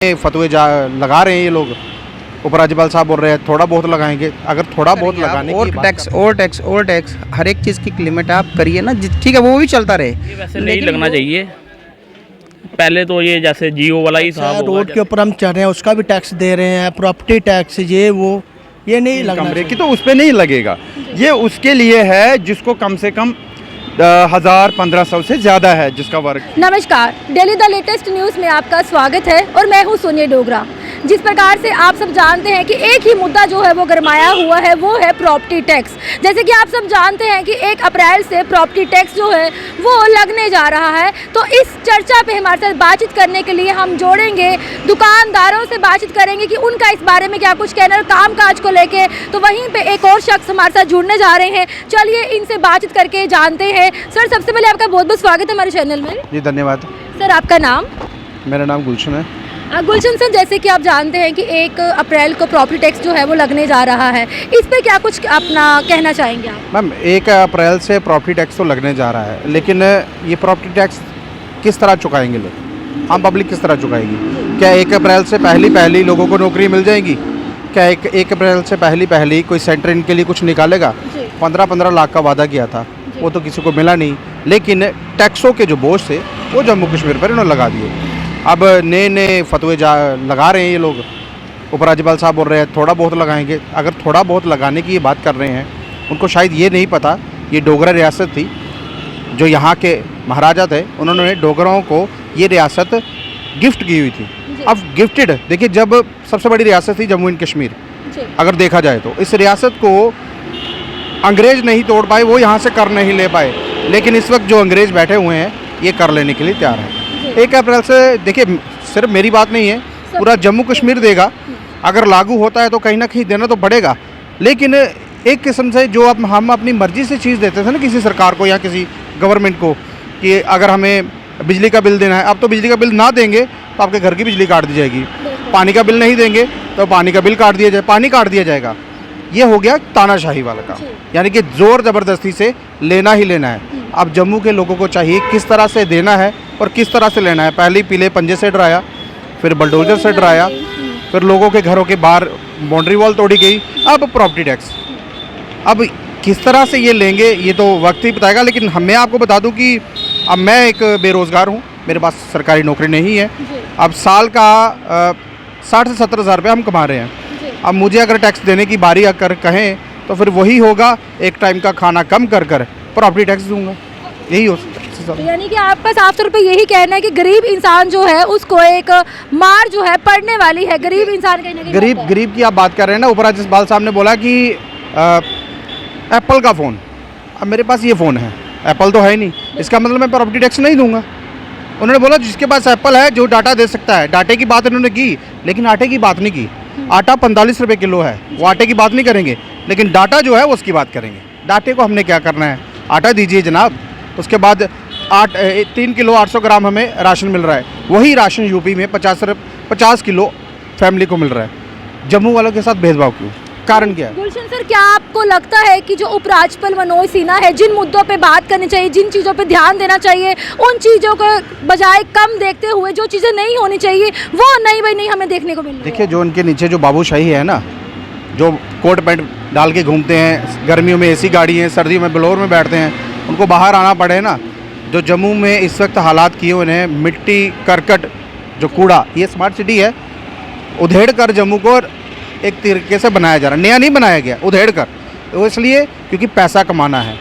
फतवे लगा रहे हैं ये लोग। उपराज्यपाल साहब बोल रहे हैं थोड़ा बहुत लगाएंगे। अगर थोड़ा बहुत लगाने और टैक्स हर एक चीज़ की लिमिट आप करिए ना, ठीक है वो भी चलता रहे। ये वैसे नहीं लगना चाहिए। पहले तो ये जैसे जियो वाला ही था, रोड के ऊपर हम चल रहे हैं उसका भी टैक्स दे रहे हैं, प्रॉपर्टी टैक्स ये नहीं लगना कमरे की तो उस पर नहीं लगेगा। ये उसके लिए है जिसको कम से कम 1000-1500 से ज़्यादा है जिसका वर्ग। नमस्कार, डेली द लेटेस्ट न्यूज़ में आपका स्वागत है और मैं हूं सोनिया डोगरा। जिस प्रकार से आप सब जानते हैं कि एक ही मुद्दा जो है वो गरमाया हुआ है, वो है प्रॉपर्टी टैक्स। जैसे कि आप सब जानते हैं कि 1 अप्रैल से प्रॉपर्टी टैक्स जो है वो लगने जा रहा है। तो इस चर्चा पे हमारे साथ बातचीत करने के लिए हम जोड़ेंगे दुकानदारों से, बातचीत करेंगे कि उनका इस बारे में क्या कुछ कहना है काम काज को लेके। तो वहीं पे एक और शख्स हमारे साथ जुड़ने जा रहे हैं, चलिए इनसे बातचीत करके जानते हैं। सर, सबसे पहले आपका बहुत बहुत स्वागत है हमारे चैनल में। जी धन्यवाद। सर, आपका नाम? मेरा नाम गुलशन है। गुलशन सर, जैसे कि आप जानते हैं कि 1 अप्रैल को प्रॉपर्टी टैक्स जो है वो लगने जा रहा है, इस पे क्या कुछ अपना कहना चाहेंगे आप? मैम 1 अप्रैल से प्रॉपर्टी टैक्स तो लगने जा रहा है, लेकिन ये प्रॉपर्टी टैक्स किस तरह चुकाएंगे लोग? आम पब्लिक किस तरह चुकाएगी? क्या 1 अप्रैल से पहली लोगों को नौकरी मिल जाएगी? क्या 1 अप्रैल से पहली कोई सेंटर इनके लिए कुछ निकालेगा? 15-15 लाख का वादा किया था, वो तो किसी को मिला नहीं। लेकिन टैक्सों के जो बोझ थे वो जम्मू कश्मीर पर इन्होंने लगा दिए। अब नए फतवे लगा रहे हैं ये लोग। उपराज्यपाल साहब बोल रहे हैं थोड़ा बहुत लगाएंगे। अगर थोड़ा बहुत लगाने की ये बात कर रहे हैं, उनको शायद ये नहीं पता ये डोगरा रियासत थी, जो यहाँ के महाराजा थे उन्होंने डोगरों को ये रियासत गिफ्ट की हुई थी। अब गिफ्टेड, देखिए जब सबसे बड़ी रियासत थी जम्मू एंड कश्मीर, अगर देखा जाए तो इस रियासत को अंग्रेज़ नहीं तोड़ पाए, वो यहाँ से कर नहीं ले पाए। लेकिन इस वक्त जो अंग्रेज़ बैठे हुए हैं ये कर लेने के लिए तैयार हैं। 1 अप्रैल से देखिए, सिर्फ मेरी बात नहीं है, पूरा जम्मू कश्मीर देगा। अगर लागू होता है तो कहीं ना कहीं देना तो पड़ेगा। लेकिन एक किस्म से जो हम अपनी मर्ज़ी से चीज़ देते थे ना किसी सरकार को या किसी गवर्नमेंट को, कि अगर हमें बिजली का बिल देना है, अब तो बिजली का बिल ना देंगे तो आपके घर की बिजली काट दी जाएगी। पानी का बिल नहीं देंगे तो पानी का बिल काट दिया जाए, पानी काट दिया जाएगा। ये हो गया तानाशाही वाला काम, यानी कि ज़ोर ज़बरदस्ती से लेना ही लेना है। अब जम्मू के लोगों को चाहिए किस तरह से देना है और किस तरह से लेना है। पहले पीले पंजे से डराया, फिर बुलडोजर से डराया, फिर लोगों के घरों के बाहर बाउंड्री वॉल तोड़ी गई, अब प्रॉपर्टी टैक्स। अब किस तरह से ये लेंगे ये तो वक्त ही बताएगा। लेकिन मैं आपको बता दूं कि अब मैं एक बेरोज़गार हूँ, मेरे पास सरकारी नौकरी नहीं है। अब साल का 60 से 70 हज़ार रुपये हम कमा रहे हैं। अब मुझे अगर टैक्स देने की बारी अगर कहें तो फिर वही होगा, एक टाइम का खाना कम कर प्रॉपर्टी टैक्स दूंगा, यही हो सकता है। यानी कि आपका साफ तौर पे यही कहना है कि गरीब इंसान जो है उसको एक मार जो है पड़ने वाली है। गरीब इंसान कहीं ना कहीं गरीब की आप बात कर रहे हैं ना। उपराज्यपाल साहब ने बोला कि एप्पल का फ़ोन, अब मेरे पास ये फ़ोन है, एप्पल तो है ही नहीं, इसका मतलब मैं प्रॉपर्टी टैक्स नहीं दूंगा। उन्होंने बोला जिसके पास एप्पल है जो डाटा दे सकता है, डाटे की बात इन्होंने की, लेकिन आटे की बात नहीं की। आटा 45 रुपये किलो है, वो आटे की बात नहीं करेंगे, लेकिन डाटा जो है वो उसकी बात करेंगे। डाटे को हमने क्या करना है? आटा दीजिए जनाब, उसके बाद 3 किलो 800 ग्राम हमें राशन मिल रहा है। वही राशन यूपी में 50 किलो फैमिली को मिल रहा है। जम्मू वालों के साथ भेदभाव क्यों? कारण क्या है? गुलशन सर, क्या आपको लगता है कि जो उपराज्यपाल मनोज सिन्हा है, जिन मुद्दों पे बात करनी चाहिए, जिन चीज़ों पे ध्यान देना चाहिए, उन चीज़ों को बजाय कम देखते हुए जो चीज़ें नहीं होनी चाहिए वो नहीं हमें देखने को मिल रही है? देखिए, जो उनके नीचे जो बाबूशाही है ना, जो कोट पैंट डाल के घूमते हैं, गर्मियों में एसी गाड़ी है, सर्दियों में ब्लोर में बैठते हैं, उनको बाहर आना पड़े ना। जो जम्मू में इस वक्त हालात किए उन्हें, मिट्टी करकट जो कूड़ा, ये स्मार्ट सिटी है, उधेड़ कर जम्मू को एक तरीके से बनाया जा रहा है। नया नहीं बनाया गया, उधेड़ कर। तो इसलिए क्योंकि पैसा कमाना है।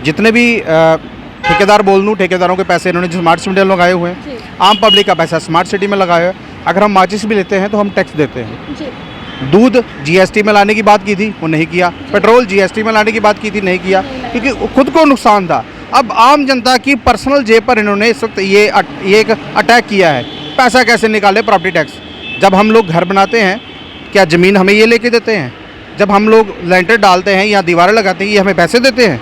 जितने भी ठेकेदार बोल दूँ, ठेकेदारों के पैसे इन्होंने जो स्मार्ट सिटी में लगाए हुए हैं, आम पब्लिक का पैसा स्मार्ट सिटी में लगाया है। अगर हम माचिस भी लेते हैं तो हम टैक्स देते हैं। दूध जीएसटी में लाने की बात की थी, वो नहीं किया। पेट्रोल जीएसटी में लाने की बात की थी, नहीं किया, क्योंकि खुद को नुकसान था। अब आम जनता की पर्सनल जेब पर इन्होंने इस वक्त ये एक अटैक किया है। पैसा कैसे निकाले? Property tax. जब हम लोग घर बनाते हैं, क्या ज़मीन हमें ये लेके देते हैं? जब हम लोग लेंटर डालते हैं या दीवारें लगाते हैं, ये हमें पैसे देते हैं?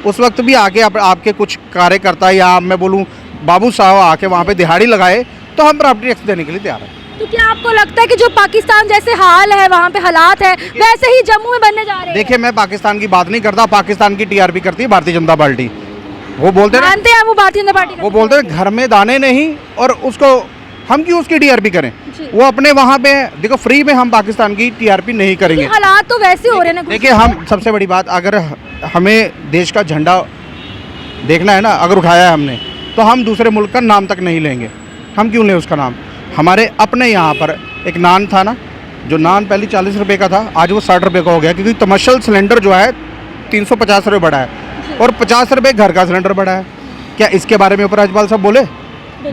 उस वक्त भी आके आपके कुछ कार्यकर्ता या मैं बोलूँ बाबू साहब आके वहाँ पे दिहाड़ी लगाए तो हम प्रॉपर्टी टैक्स देने के लिए तैयार हैं। तो क्या आपको लगता है कि जो पाकिस्तान जैसे हाल है, वहाँ पे हालात है, वैसे ही जम्मू में बनने जा रहे हैं? देखिए, मैं पाकिस्तान की बात नहीं करता। पाकिस्तान की टीआरपी करती है भारतीय जनता पार्टी। वो बोलते हैं मानते हैं वो भारतीय जनता पार्टी, वो बोलते हैं घर में दाने नहीं, और उसको हम क्यों उसकी टीआरपी करें? जी। वो अपने वहाँ पे देखो, फ्री में हम पाकिस्तान की टीआरपी नहीं करेंगे। हालात तो वैसे हो रहे हैं ना। देखिए, हम सबसे बड़ी बात, अगर हमें देश का झंडा देखना है ना, अगर उठाया है हमने, तो हम दूसरे मुल्क का नाम तक नहीं लेंगे। हम क्यों लें उसका नाम? हमारे अपने यहाँ पर एक नान था ना, जो नान पहले 40 रुपये का था, आज वो 60 रुपये का हो गया, क्योंकि कमर्शियल सिलेंडर जो है 350 रुपये बढ़ा है और 50 रुपये घर का सिलेंडर बढ़ा है। क्या इसके बारे में उपराज्यपाल साहब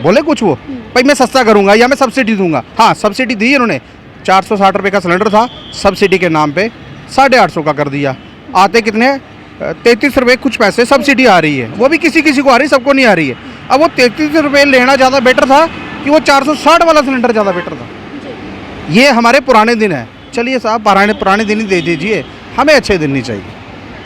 बोले कुछ? वो भाई मैं सस्ता करूँगा या मैं सब्सिडी दूंगा। हाँ, सब्सिडी दी उन्होंने, 460 रुपये का सिलेंडर था, सब्सिडी के नाम पे 850 का कर दिया। आते कितने? 33 रुपये कुछ पैसे सब्सिडी आ रही है, वो भी किसी किसी को आ रही है, सबको नहीं आ रही है। अब वो 33 रुपये लेना ज़्यादा बेटर था कि वो 460 वाला सिलेंडर ज़्यादा बेटर था? ये हमारे पुराने दिन है। चलिए साहब, पुराने दिन ही दे दीजिए, हमें अच्छे दिन नहीं चाहिए,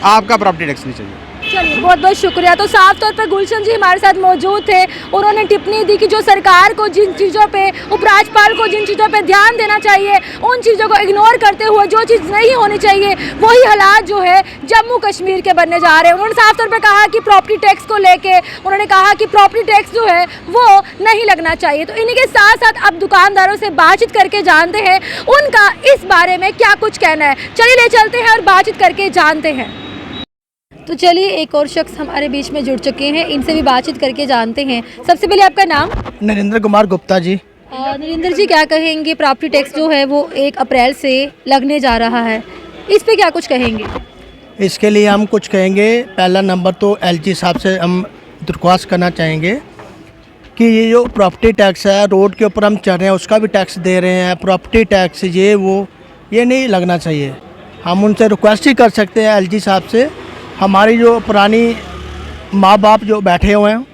आपका प्रॉपर्टी टैक्स नहीं चाहिए। चलिए, बहुत बहुत शुक्रिया। तो साफ तौर पर गुलशन जी हमारे साथ मौजूद थे। उन्होंने टिप्पणी दी कि जो सरकार को जिन चीज़ों पे, उपराज्यपाल को जिन चीज़ों पे ध्यान देना चाहिए, उन चीज़ों को इग्नोर करते हुए जो चीज़ नहीं होनी चाहिए वही हालात जो है जम्मू कश्मीर के बनने जा रहे हैं। उन्होंने साफ तौर पर कहा कि प्रॉपर्टी टैक्स को लेके उन्होंने कहा कि प्रॉपर्टी टैक्स जो है वो नहीं लगना चाहिए। तो इन्हीं के साथ साथ अब दुकानदारों से बातचीत करके जानते हैं उनका इस बारे में क्या कुछ कहना है। चलिए ले चलते हैं और बातचीत करके जानते हैं। तो चलिए, एक और शख्स हमारे बीच में जुड़ चुके हैं, इनसे भी बातचीत करके जानते हैं। सबसे पहले आपका नाम? नरेंद्र कुमार गुप्ता जी। नरेंद्र जी, क्या कहेंगे? प्रॉपर्टी टैक्स जो है वो 1 अप्रैल से लगने जा रहा है, इस पे क्या कुछ कहेंगे? इसके लिए हम कुछ कहेंगे। पहला नंबर तो एलजी साहब से हम दरख्वास्त करना चाहेंगे कि ये जो प्रॉपर्टी टैक्स है, रोड के ऊपर हम चल रहे हैं उसका भी टैक्स दे रहे हैं, प्रॉपर्टी टैक्स ये नहीं लगना चाहिए। हम उनसे रिक्वेस्ट ही कर सकते हैं एलजी साहब से। हमारी जो पुरानी माँ बाप जो बैठे हुए हैं,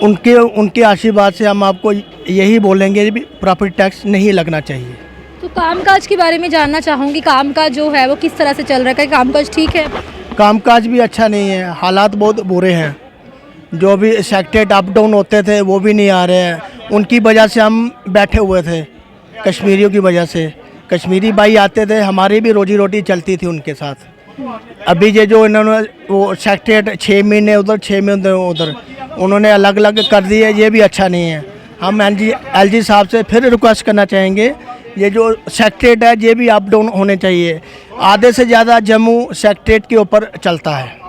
उनके आशीर्वाद से हम आपको यही बोलेंगे कि प्रॉपर्टी टैक्स नहीं लगना चाहिए। तो कामकाज के बारे में जानना चाहूँगी, कामकाज जो है वो किस तरह से चल रहा है? कामकाज ठीक है? कामकाज भी अच्छा नहीं है, हालात बहुत बुरे हैं। जो भी सेक्टेड अप डाउन होते थे वो भी नहीं आ रहे हैं। उनकी वजह से हम बैठे हुए थे, कश्मीरियों की वजह से। कश्मीरी भाई आते थे, हमारी भी रोजी रोटी चलती थी उनके साथ। अभी ये जो इन्होंने वो सेक्टेड 6 महीने उधर 6 महीने उधर उन्होंने अलग अलग कर दिए, ये भी अच्छा नहीं है। हम एलजी साहब से फिर रिक्वेस्ट करना चाहेंगे, ये जो सेक्टेड है ये भी अप डाउन होने चाहिए। आधे से ज़्यादा जम्मू सेक्टेड के ऊपर चलता है।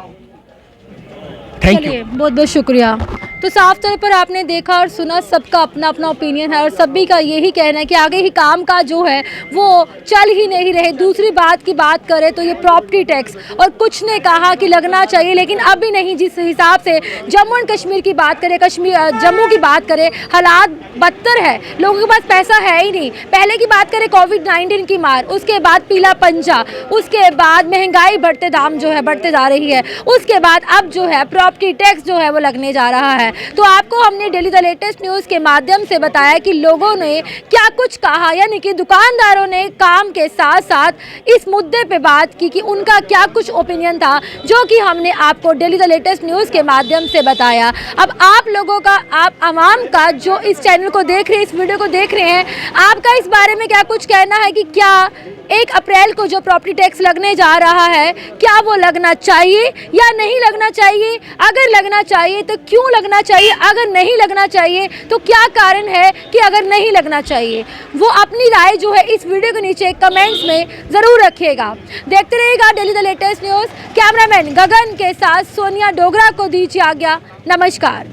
Thank you. बहुत बहुत शुक्रिया। तो साफ तौर पर आपने देखा और सुना, सबका अपना अपना ओपिनियन है और सभी का यही कहना है कि आगे ही काम का जो है वो चल ही नहीं रहे। दूसरी बात की बात करें तो ये प्रॉपर्टी टैक्स, और कुछ ने कहा कि लगना चाहिए लेकिन अभी नहीं। जिस हिसाब से जम्मू एंड कश्मीर की बात करें, जम्मू की बात करें, हालात बदतर है, लोगों के पास पैसा है ही नहीं। पहले की बात करें कोविड-19 की मार, उसके बाद पीला पंजा, उसके बाद महंगाई बढ़ते दाम जो है बढ़ते जा रही है, उसके बाद अब जो है प्रॉपर्टी टैक्स जो है वो लगने जा रहा है। तो आपको हमने डेली द लेटेस्ट न्यूज़ के माध्यम से बताया कि लोगों ने क्या कुछ कहा, यानी कि दुकानदारों ने काम के साथ साथ इस मुद्दे पे बात की कि उनका क्या कुछ ओपिनियन था, जो कि हमने आपको डेली द लेटेस्ट न्यूज़ के माध्यम से बताया। अब आप लोगों का, आप आवाम का जो इस चैनल को देख रहे हैं, इस वीडियो को देख रहे हैं, आपका इस बारे में क्या कुछ कहना है कि क्या 1 अप्रैल को जो प्रॉपर्टी टैक्स लगने जा रहा है, क्या वो लगना चाहिए या नहीं लगना चाहिए? अगर लगना चाहिए तो क्यों लगना चाहिए? अगर नहीं लगना चाहिए तो क्या कारण है कि अगर नहीं लगना चाहिए? वो अपनी राय जो है इस वीडियो के नीचे कमेंट्स में ज़रूर रखिएगा। देखते रहिएगा daily the latest news. Cameraman Gagan के साथ सोनिया डोगरा को दीजिए आज्ञा। नमस्कार।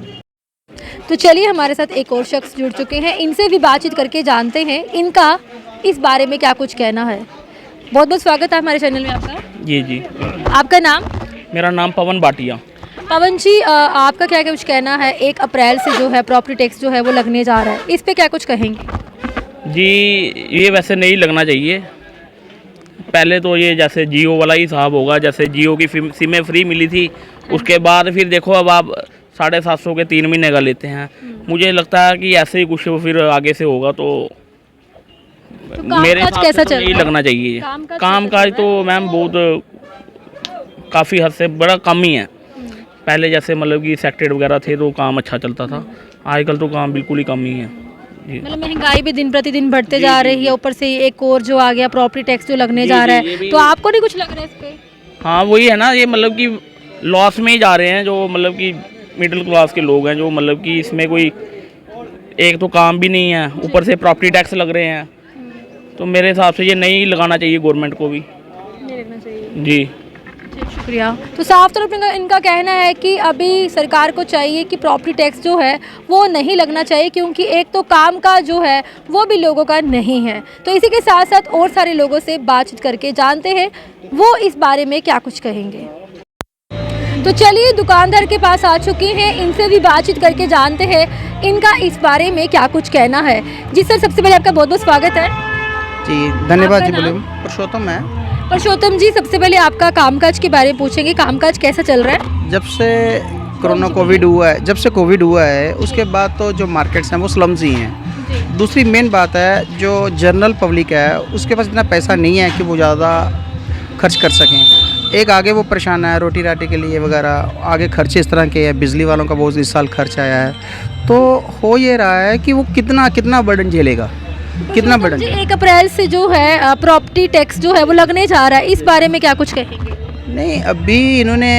तो चलिए, हमारे साथ एक और शख्स जुड़ चुके हैं, इनसे भी बातचीत करके जानते हैं इनका इस बारे में क्या कुछ कहना है। बहुत बहुत स्वागत है हमारे चैनल में आपका। जी। आपका नाम? मेरा नाम पवन भाटिया। पवन जी, आपका क्या कुछ कहना है? 1 अप्रैल से जो है प्रॉपर्टी टैक्स जो है वो लगने जा रहा है, इस पे क्या कुछ कहेंगे? जी, ये वैसे नहीं लगना चाहिए। पहले तो ये जैसे जियो वाला ही हिसाब होगा, जैसे जियो की सिमें फ्री मिली थी, उसके बाद फिर देखो अब आप 750 के 3 महीने का लेते हैं। मुझे लगता है कि ऐसे ही कुछ फिर आगे से होगा तो मेरे हिसाब से तो नहीं लगना चाहिए। कामकाज तो मैम बहुत काफ़ी हद से बड़ा कम ही है। पहले जैसे मतलब कि सेक्टेड वगैरह थे तो काम अच्छा चलता था, आजकल तो काम बिल्कुल ही कम ही है। मतलब महंगाई भी दिन प्रतिदिन बढ़ते जा रही है, ऊपर से एक और जो आ गया प्रॉपर्टी टैक्स जो लगने जा रहा है, तो आपको नहीं कुछ लग रहा है इस पे? हाँ, वही है ना, ये मतलब कि लॉस में ही जा रहे हैं जो मतलब कि मिडिल क्लास के लोग हैं, जो मतलब कि इसमें कोई एक तो काम भी नहीं है, ऊपर से प्रॉपर्टी टैक्स लग रहे हैं। तो मेरे हिसाब से ये नहीं लगाना चाहिए गवर्नमेंट को भी। नहीं लगना चाहिए जी शुक्रिया। तो साफ तौर पर इनका कहना है कि अभी सरकार को चाहिए कि प्रॉपर्टी टैक्स जो है वो नहीं लगना चाहिए, क्योंकि एक तो काम का जो है वो भी लोगों का नहीं है। तो इसी के साथ साथ और सारे लोगों से बातचीत करके जानते हैं वो इस बारे में क्या कुछ कहेंगे। तो चलिए दुकानदार के पास आ चुके हैं, इनसे भी बातचीत करके जानते हैं इनका इस बारे में क्या कुछ कहना है। जी सर, सबसे पहले आपका बहुत बहुत स्वागत है। जी धन्यवाद। जी आपका बोले नाम? पुरुषोत्तम है। पुरुषोत्तम जी, सबसे पहले आपका कामकाज के बारे में पूछेंगे, कामकाज कैसा चल रहा है? जब से कोविड हुआ है उसके बाद तो जो मार्केट्स हैं वो स्लम्स ही हैं। दूसरी मेन बात है जो जनरल पब्लिक है उसके पास इतना पैसा नहीं है कि वो ज़्यादा खर्च कर सकें। एक आगे वो परेशान है रोटी राटी के लिए वगैरह, आगे खर्चे इस तरह के हैं। बिजली वालों का बहुत इस साल खर्च आया है, तो हो ये रहा है कि वो कितना बर्डन झेलेगा, कितना बर्डन। जी, 1 अप्रैल से जो है प्रॉपर्टी टैक्स जो है वो लगने जा रहा है, इस बारे में क्या कुछ कहेंगे? नहीं, अभी इन्होंने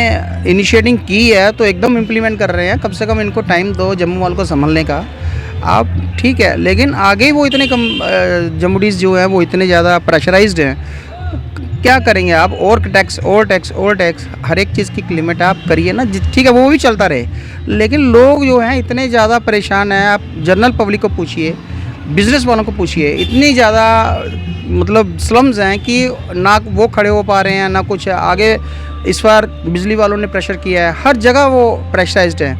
इनिशिएटिंग की है तो एकदम इम्प्लीमेंट कर रहे हैं। कम से कम इनको टाइम दो जम्मू वालों को संभलने का। आप ठीक है, लेकिन आगे वो इतने कम जम्मूडीज जो हैं वो इतने ज़्यादा प्रेशराइज्ड हैं, क्या करेंगे आप? और टैक्स हर एक चीज़ की लिमिट आप करिए ना। ठीक है, वो भी चलता रहे, लेकिन लोग जो हैं इतने ज़्यादा परेशान हैं। आप जनरल पब्लिक को पूछिए, बिज़नेस वालों को पूछिए, इतनी ज़्यादा मतलब स्लम्स हैं कि ना वो खड़े हो पा रहे हैं ना कुछ। आगे इस बार बिजली वालों ने प्रेशर किया है, हर जगह वो प्रेशराइज्ड हैं।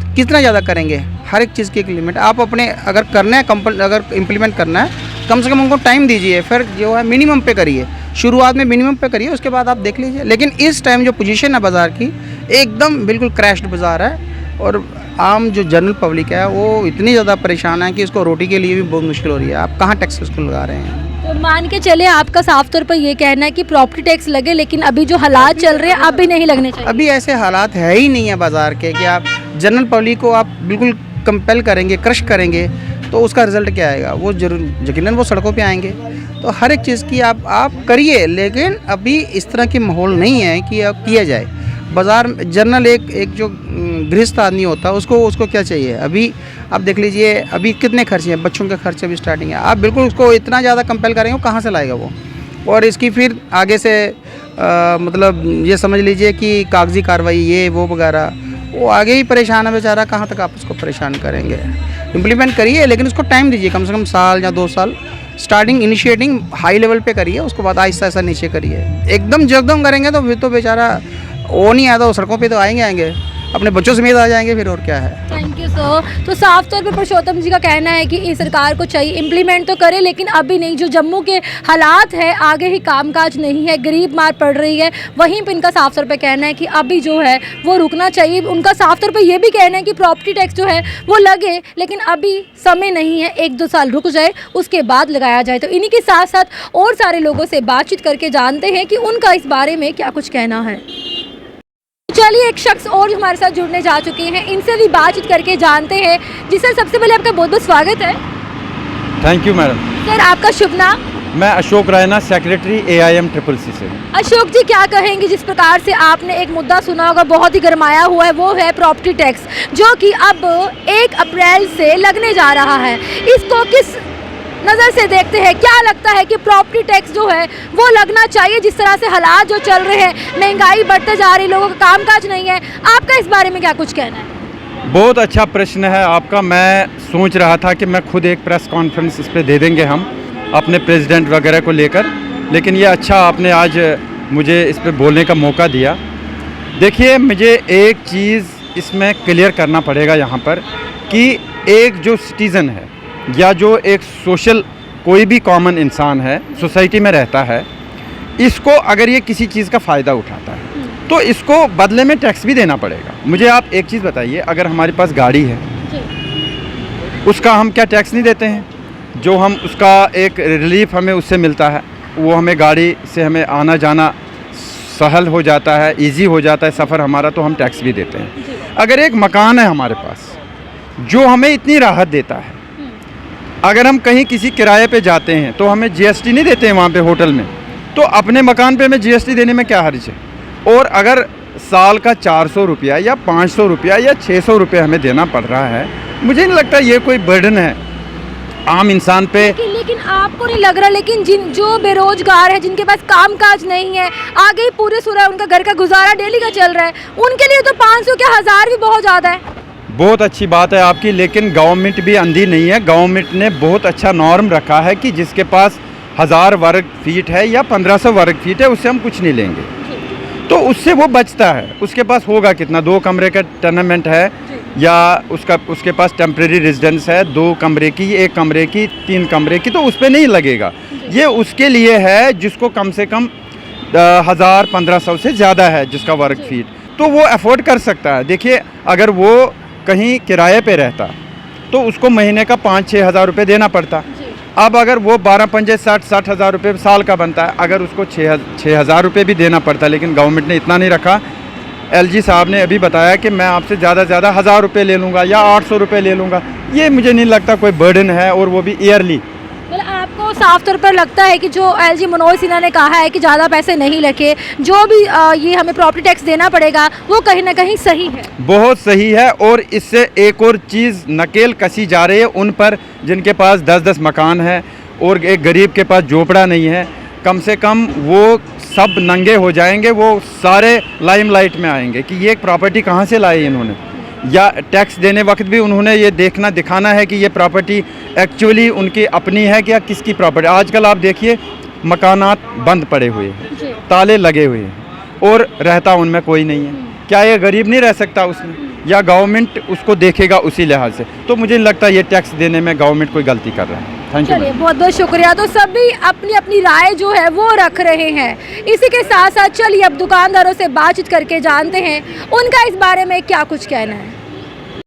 तो कितना ज़्यादा करेंगे? हर एक चीज़ की एक लिमिट। आप अपने अगर करना है अगर इम्प्लीमेंट करना है, कम से कम उनको टाइम दीजिए, फिर जो है मिनिमम पे करिए। शुरुआत में मिनिमम पे करिए, उसके बाद आप देख लीजिए। लेकिन इस टाइम जो पोजीशन है बाज़ार की, एकदम बिल्कुल क्रैश्ड बाज़ार है और आम जो जनरल पब्लिक है वो इतनी ज़्यादा परेशान है कि उसको रोटी के लिए भी बहुत मुश्किल हो रही है। आप कहाँ टैक्स उसको लगा रहे हैं? तो मान के चले आपका साफ तौर पर ये कहना है कि प्रॉपर्टी टैक्स लगे, लेकिन अभी जो हालात चल रहे हैं अभी नहीं लगने चाहिए। अभी ऐसे हालात है ही नहीं है बाज़ार के कि आप जनरल पब्लिक को आप बिल्कुल कंपेल करेंगे, क्रश करेंगे, तो उसका रिज़ल्ट क्या आएगा? वो जरूर यकीनन वो सड़कों पे आएंगे। तो हर एक चीज़ की आप करिए, लेकिन अभी इस तरह की माहौल नहीं है कि अब किया जाए। बाज़ार जनरल एक जो गृहस्थ आदमी होता है उसको क्या चाहिए? अभी आप देख लीजिए अभी कितने खर्चे हैं, बच्चों के खर्चे भी स्टार्टिंग है। आप बिल्कुल उसको इतना ज़्यादा कंपेल करेंगे, कहाँ से लाएगा वो? और इसकी फिर आगे से मतलब ये समझ लीजिए कि कागजी कार्रवाई ये वो वगैरह, वो आगे ही परेशान है बेचारा। कहाँ तक आप उसको परेशान करेंगे? इम्प्लीमेंट करिए, लेकिन उसको टाइम दीजिए, कम से कम साल या 2 साल। स्टार्टिंग इनिशिएटिंग हाई लेवल पे करिए, उसके बाद आहिस्ता आहिस्ता नीचे करिए। एकदम जकदम करेंगे तो फिर तो बेचारा वो नहीं आता, वो सड़कों पे तो आएंगे, अपने बच्चों समेत आ जाएंगे फिर, और क्या है। Thank you sir. तो साफ तौर पर पुरुषोत्तम जी का कहना है कि इस सरकार को चाहिए इम्प्लीमेंट तो करे, लेकिन अभी नहीं। जो जम्मू के हालात है, आगे ही कामकाज नहीं है, गरीब मार पड़ रही है, वहीं पर इनका साफ तौर पर कहना है कि अभी जो है वो रुकना चाहिए। उनका साफ तौर पर यह भी कहना है कि प्रॉपर्टी टैक्स जो है वो लगे, लेकिन अभी समय नहीं है, 1-2 साल रुक जाए, उसके बाद लगाया जाए। तो इन्हीं के साथ साथ और सारे लोगों से बातचीत करके जानते हैं कि उनका इस बारे में क्या कुछ कहना है। चलिए एक शख्स और जो हमारे साथ जुड़ने जा चुके हैं, इनसे भी बातचीत करके जानते हैं। जी सर, सबसे पहले आपका बहुत बहुत स्वागत है। Thank you madam. सर, आपका शुभ नाम? मैं अशोक रैना, सेक्रेटरी AIMCCC से। अशोक जी, क्या कहेंगे जिस प्रकार से आपने एक मुद्दा सुना होगा, बहुत ही गरमाया हुआ है, वो है प्रॉपर्टी टैक्स, जो कि अब 1 अप्रैल से लगने जा रहा है। इसको किस नज़र से देखते हैं? क्या लगता है कि प्रॉपर्टी टैक्स जो है वो लगना चाहिए? जिस तरह से हालात जो चल रहे हैं, महंगाई बढ़ते जा रही, लोगों का कामकाज नहीं है, आपका इस बारे में क्या कुछ कहना है? बहुत अच्छा प्रश्न है आपका। मैं सोच रहा था कि मैं खुद एक प्रेस कॉन्फ्रेंस इस पे दे देंगे हम अपने प्रेसिडेंट वगैरह को लेकर, लेकिन ये अच्छा आपने आज मुझे इस पे बोलने का मौका दिया। देखिए, मुझे एक चीज़ इसमें क्लियर करना पड़ेगा यहाँ पर कि एक जो सिटीज़न है या जो एक सोशल कोई भी कॉमन इंसान है, सोसाइटी में रहता है, इसको अगर ये किसी चीज़ का फ़ायदा उठाता है तो इसको बदले में टैक्स भी देना पड़ेगा। मुझे आप एक चीज़ बताइए, अगर हमारे पास गाड़ी है उसका हम क्या टैक्स नहीं देते हैं? जो हम उसका एक रिलीफ हमें उससे मिलता है, वो हमें गाड़ी से हमें आना जाना सहल हो जाता है, इजी हो जाता है सफ़र हमारा, तो हम टैक्स भी देते हैं। अगर एक मकान है हमारे पास जो हमें इतनी राहत देता है, अगर हम कहीं किसी किराए पे जाते हैं तो हमें GST नहीं देते हैं वहाँ पे होटल में, तो अपने मकान पे हमें GST देने में क्या हर्ज है? और अगर साल का 400 रुपया या 500 रुपया या 600 रुपया हमें देना पड़ रहा है, मुझे नहीं लगता ये कोई बर्डन है आम इंसान पे। लेकिन आपको नहीं लग रहा, लेकिन जो बेरोजगार है, जिनके पास काम काज नहीं है, आगे ही पूरे सूरह उनका घर का गुजारा डेली का चल रहा है, उनके लिए तो 500 क्या 1000 भी बहुत ज़्यादा है। बहुत अच्छी बात है आपकी, लेकिन गवर्नमेंट भी अंधी नहीं है। गवर्नमेंट ने बहुत अच्छा नॉर्म रखा है कि जिसके पास 1000 वर्ग फीट है या 1500 वर्ग फीट है, उससे हम कुछ नहीं लेंगे, तो उससे वो बचता है। उसके पास होगा कितना, 2 कमरे का टेनमेंट है या उसके पास टेम्परेरी रेजिडेंस है, 2 कमरे की, 1 कमरे की, 3 कमरे की, तो उस पर नहीं लगेगा। ये उसके लिए है जिसको कम से कम 1000-1500 से ज़्यादा है जिसका वर्ग फीट, तो वो अफोर्ड कर सकता है। देखिए, अगर वो कहीं किराए पे रहता तो उसको महीने का 5-6 हज़ार रुपये देना पड़ता। अब अगर वो 12-5 60 हज़ार रुपये साल का बनता है, अगर उसको 6 हज़ार रुपये भी देना पड़ता, लेकिन गवर्नमेंट ने इतना नहीं रखा। एलजी साहब ने अभी बताया कि मैं आपसे ज़्यादा से ज़्यादा 1000 रुपये ले लूँगा या 800 रुपये ले लूँगा। ये मुझे नहीं लगता कोई बर्डन है, और वो भी ईयरली। मतलब आपको साफ तौर पर लगता है कि जो एलजी मनोज सिन्हा ने कहा है कि ज़्यादा पैसे नहीं रखे, जो भी ये हमें प्रॉपर्टी टैक्स देना पड़ेगा, वो कहीं ना कहीं सही है, बहुत सही है। और इससे एक और चीज़ नकेल कसी जा रही है उन पर जिनके पास 10-10 मकान है और एक गरीब के पास झोपड़ा नहीं है। कम से कम वो सब नंगे हो जाएंगे, वो सारे लाइमलाइट में आएंगे कि ये प्रॉपर्टी कहाँ से लाई इन्होंने, या टैक्स देने वक्त भी उन्होंने ये दिखाना है कि ये प्रॉपर्टी एक्चुअली उनकी अपनी है कि या किसकी प्रॉपर्टी। आजकल आप देखिए मकानात बंद पड़े हुए हैं, ताले लगे हुए हैं और रहता उनमें कोई नहीं है। क्या ये गरीब नहीं रह सकता उसमें, या गवर्नमेंट उसको देखेगा उसी लिहाज से? तो मुझे नहीं लगता ये टैक्स देने में गवर्नमेंट कोई गलती कर रहा है। Thank you. चलिए, बहुत बहुत शुक्रिया। तो सभी अपनी अपनी राय जो है वो रख रहे हैं। इसी के साथ साथ चलिए अब दुकानदारों से बातचीत करके जानते हैं उनका इस बारे में क्या कुछ कहना है।